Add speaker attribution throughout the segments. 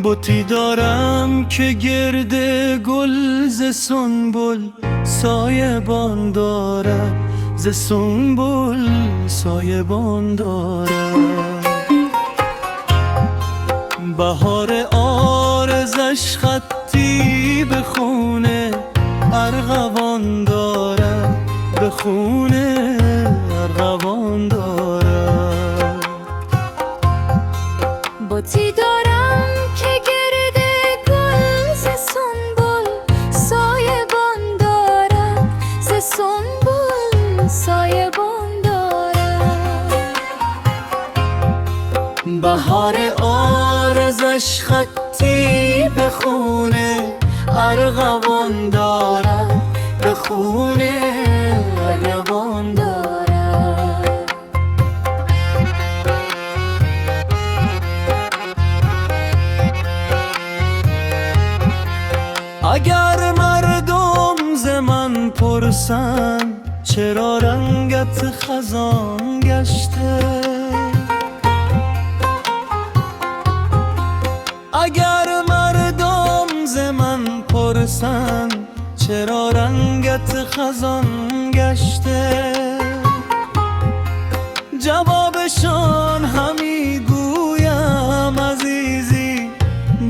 Speaker 1: بتی دارم که گرد گل ز سنبل سایبان دارد، ز سنبل سایبان دارد. بهار عارضش خطی به خونه ارغوان دارد، به خونه ارغوان دارد.
Speaker 2: بتی دارم که گرد گل ز سنبل سایبان دارد، ز سنبل سایبان دارد.
Speaker 1: بهار عارضش خطی به خونه ارغوان دارد، به خونه ارغوان دارد. اگر مردم ز من پرسند چرا رنگت خزان گشته، اگر مردم ز من پرسند چرا رنگت خزان گشته، جوابشان همی گویم عزیزی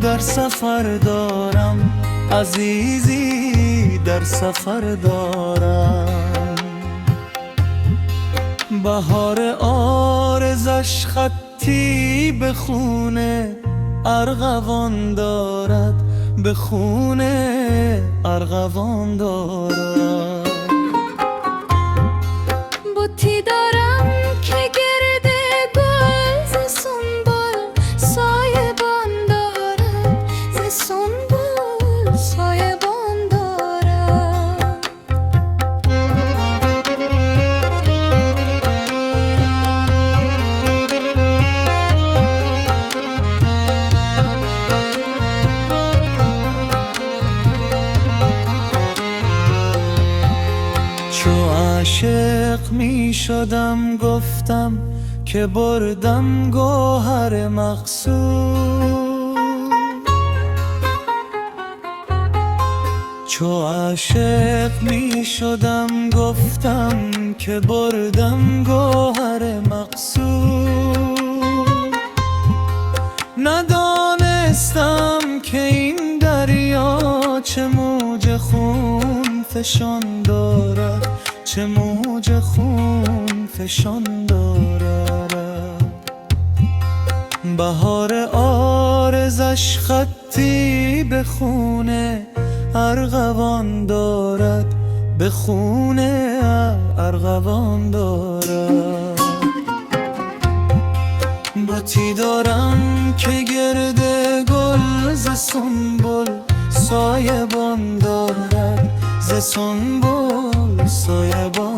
Speaker 1: در سفر دارم، عزیزی در سفر دارم. بهار عارضش خطی به خونه ارغوان دارد، به خونه ارغوان دارد.
Speaker 2: بتی دارم که گرد گل ز سنبل سایبان دارد، ز سنبل سایبان دارد.
Speaker 1: چو عاشق می شدم گفتم که بردم گوهر مقصود، چو عاشق می شدم گفتم که بردم گوهر مقصود. ندانستم که این دریا چه موج خون فشان دارد، چه موج خون فشان دارد. بهار عارضش خطی به خونه ارغوان دارد، به خونه ارغوان دارد. بتی دارم که گرد گل ز سنبل سایبان دارد، ز سنبل سایبان